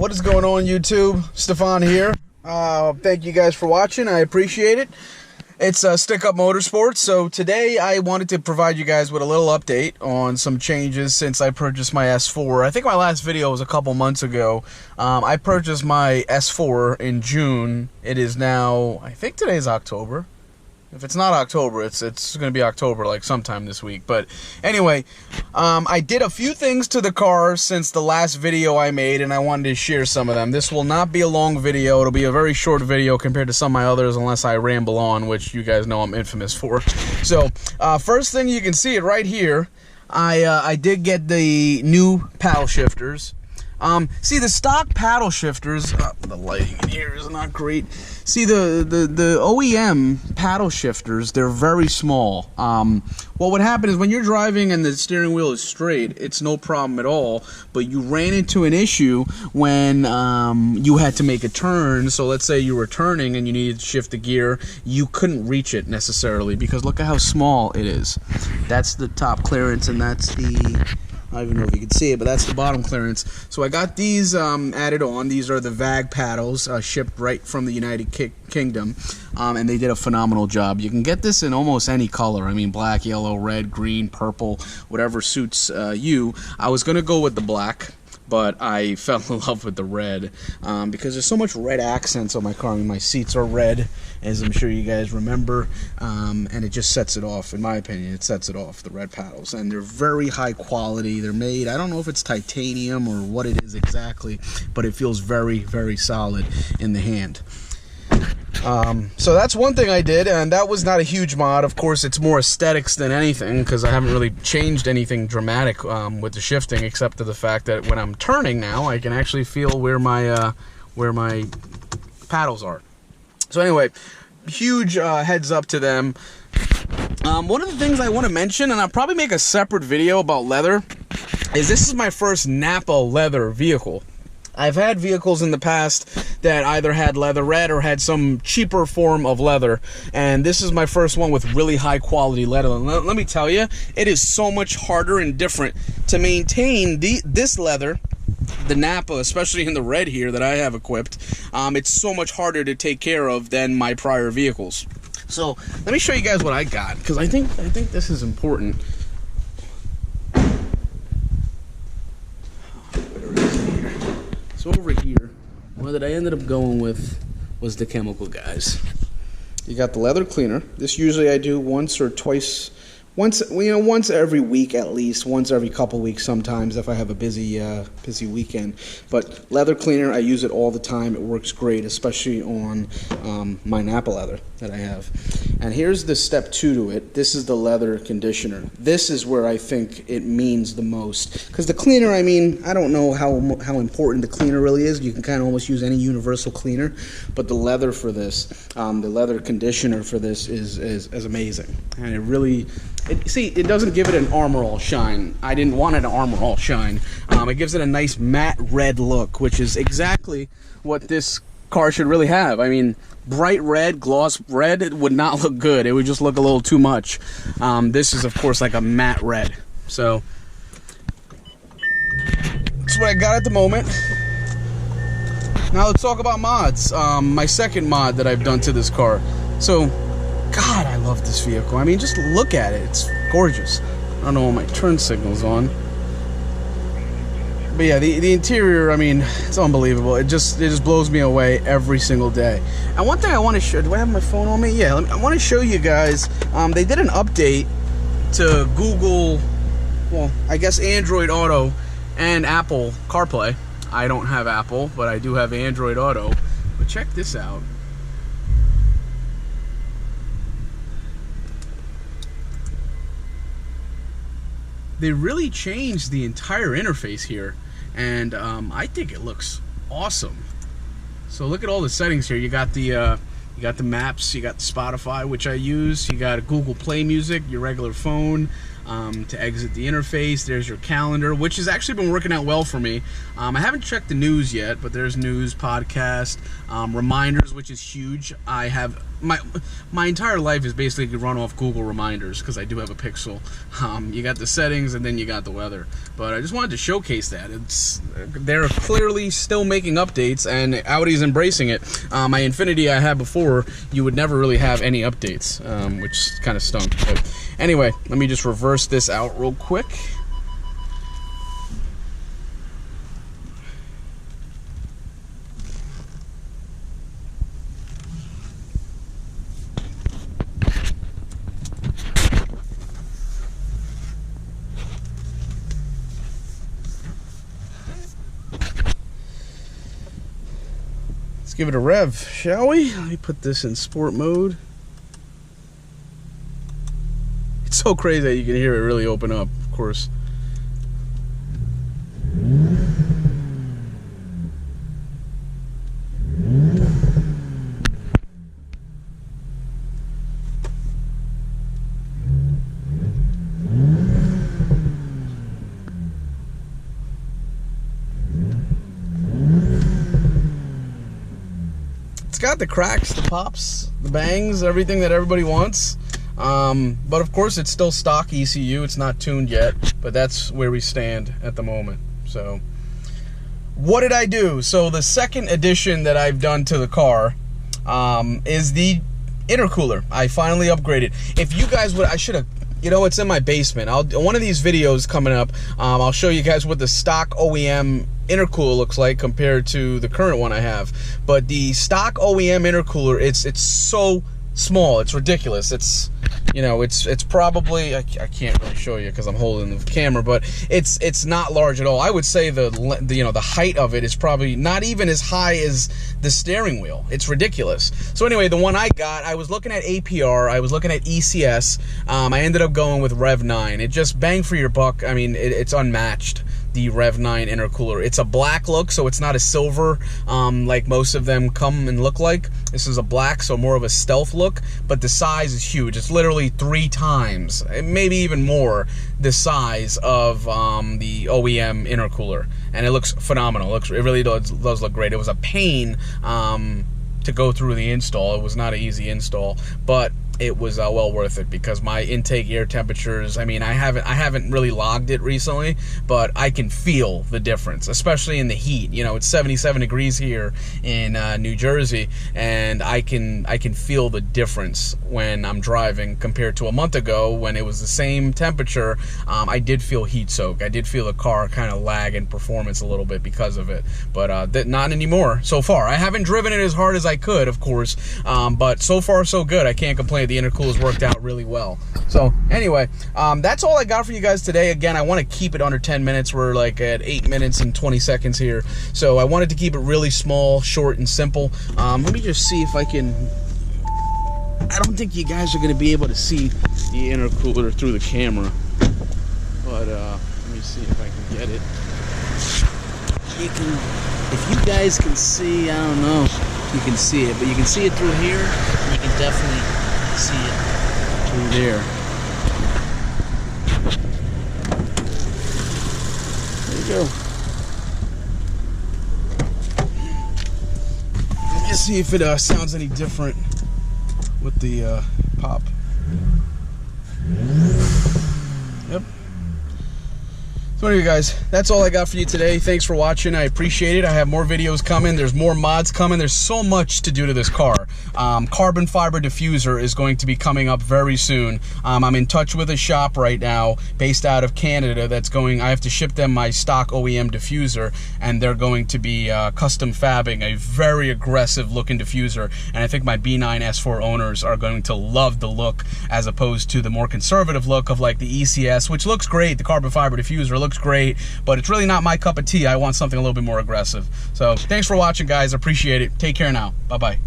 What is going on, YouTube? Stefan here. Thank you guys for watching. I appreciate it. It's Stick Up Motorsports. So today I wanted to provide you guys with a little update on some changes since I purchased my S4. I think my last video was a couple months ago. I purchased my S4 in June. It is now, I think today's October. If it's not October, it's going to be October, like sometime this week. But anyway, I did a few things to the car since the last video I made, and I wanted to share some of them. This will not be a long video. It'll be a very short video compared to some of my others, unless I ramble on, which you guys know I'm infamous for. So, first thing, you can see it right here. I did get the new paddle shifters. See, the stock paddle shifters, the lighting in here is not great. See, the OEM paddle shifters, they're very small. What would happen is when you're driving and the steering wheel is straight, it's no problem at all, but you ran into an issue when you had to make a turn. So let's say you were turning and you needed to shift the gear, you couldn't reach it necessarily because look at how small it is. That's the top clearance, and that's the... I don't even know if you can see it, but that's the bottom clearance. So I got these added on. These are the VAG paddles, shipped right from the United Kingdom, and they did a phenomenal job. You can get this in almost any color. I mean, black, yellow, red, green, purple, whatever suits you. I was going to go with the black, but I fell in love with the red because there's so much red accents on my car. I mean, my seats are red, as I'm sure you guys remember, and it just sets it off. In my opinion, it sets it off, the red paddles. And they're very high quality. They're made, I don't know if it's titanium or what it is exactly, but it feels very, very solid in the hand. So that's one thing I did, and that was not a huge mod. Of course, it's more aesthetics than anything because I haven't really changed anything dramatic with the shifting, except for the fact that when I'm turning now, I can actually feel where my paddles are. So anyway, huge heads up to them. One of the things I want to mention, and I'll probably make a separate video about leather, is this is my first Nappa leather vehicle. I've had vehicles in the past that either had leather red or had some cheaper form of leather, and this is my first one with really high quality leather. And let me tell you, it is so much harder and different to maintain this leather, the Nappa, especially in the red here that I have equipped. It's so much harder to take care of than my prior vehicles. So let me show you guys what I got, because I think this is important. So over here, what that I ended up going with was the chemical guys. You got the leather cleaner. This usually I do once or twice, once every week at least, once every couple weeks sometimes if I have a busy weekend. But leather cleaner, I use it all the time. It works great, especially on my Nappa leather that I have. And here's the step 2 to it. This is the leather conditioner. This is where I think it means the most. Because the cleaner, I mean, I don't know how important the cleaner really is. You can kind of almost use any universal cleaner. But the leather for this, the leather conditioner for this is amazing. And it really, see, it doesn't give it an Armor All shine. I didn't want it an Armor All shine. It gives it a nice matte red look, which is exactly what this car should really have. I mean, bright red, gloss red, it would not look good. It would just look a little too much. This is, of course, like a matte red. So that's what I got at the moment. Now let's talk about mods. My second mod that I've done to this car. So, God, I love this vehicle. I mean, just look at it. It's gorgeous. I don't know what my turn signal's on. But yeah, the interior, I mean, it's unbelievable. It just blows me away every single day. And one thing I want to show, do I have my phone on me? Yeah, I want to show you guys, they did an update to Google, well, I guess Android Auto and Apple CarPlay. I don't have Apple, but I do have Android Auto. But check this out. They really changed the entire interface here, and I think it looks awesome. So look at all the settings here. You got the maps, you got the Spotify, which I use. You got Google Play Music, your regular phone. to exit the interface. There's your calendar, which has actually been working out well for me. I haven't checked the news yet, but there's news, podcast, reminders, which is huge. I have my entire life is basically run off Google Reminders because I do have a Pixel. You got the settings and then you got the weather. But I just wanted to showcase that. They're clearly still making updates, and Audi's embracing it. My Infinity I had before, you would never really have any updates, which kind of stunk. But anyway, let me just reverse this out real quick. Let's give it a rev, shall we? Let me put this in sport mode. It's so crazy that you can hear it really open up, of course. Got the cracks, the pops, the bangs, everything that everybody wants, but of course it's still stock ECU. It's not tuned yet, but that's where we stand at the moment. So what did I do? So the second addition that I've done to the car is the intercooler. I finally upgraded. If you guys would, I should have, you know, it's in my basement. One of these videos coming up, I'll show you guys what the stock OEM intercooler looks like compared to the current one I have. But the stock OEM intercooler, it's so small, it's ridiculous. It's, you know, it's probably, I can't really show you because I'm holding the camera, but it's not large at all. I would say the you know, the height of it is probably not even as high as the steering wheel. It's ridiculous. So anyway, the one I got, I was looking at APR, I was looking at ECS. I ended up going with Rev 9. It just bang for your buck. I mean, it's unmatched. The Rev 9 intercooler. It's a black look, so it's not a silver like most of them come and look like. This is a black, so more of a stealth look, but the size is huge. It's literally 3 times, maybe even more, the size of the OEM intercooler, and it looks phenomenal. It really does look great. It was a pain to go through the install. It was not an easy install, but it was well worth it because my intake air temperatures, I mean, I haven't really logged it recently, but I can feel the difference, especially in the heat. You know, it's 77 degrees here in New Jersey, and I can feel the difference when I'm driving compared to a month ago when it was the same temperature. I did feel heat soak. I did feel the car kind of lag in performance a little bit because of it, but not anymore so far. I haven't driven it as hard as I could, of course, but so far so good. I can't complain. The intercooler's worked out really well. So anyway, that's all I got for you guys today. Again, I want to keep it under 10 minutes. We're like at 8 minutes and 20 seconds here. So I wanted to keep it really small, short, and simple. Let me just see if I can... I don't think you guys are going to be able to see the intercooler through the camera. But let me see if I can get it. If you guys can see, I don't know if you can see it, but you can see it through here, and you can definitely see it through there. There you go. Let me see if it sounds any different with the pop. Yep. So anyway, guys, that's all I got for you today. Thanks for watching. I appreciate it. I have more videos coming. There's more mods coming. There's so much to do to this car. Carbon fiber diffuser is going to be coming up very soon. I'm in touch with a shop right now based out of Canada that's going, I have to ship them my stock OEM diffuser, and they're going to be custom fabbing a very aggressive looking diffuser, and I think my B9 S4 owners are going to love the look as opposed to the more conservative look of like the ECS, which looks great. The carbon fiber diffuser looks great, but it's really not my cup of tea. I want something a little bit more aggressive. So thanks for watching, guys. Appreciate it. Take care now. Bye-bye.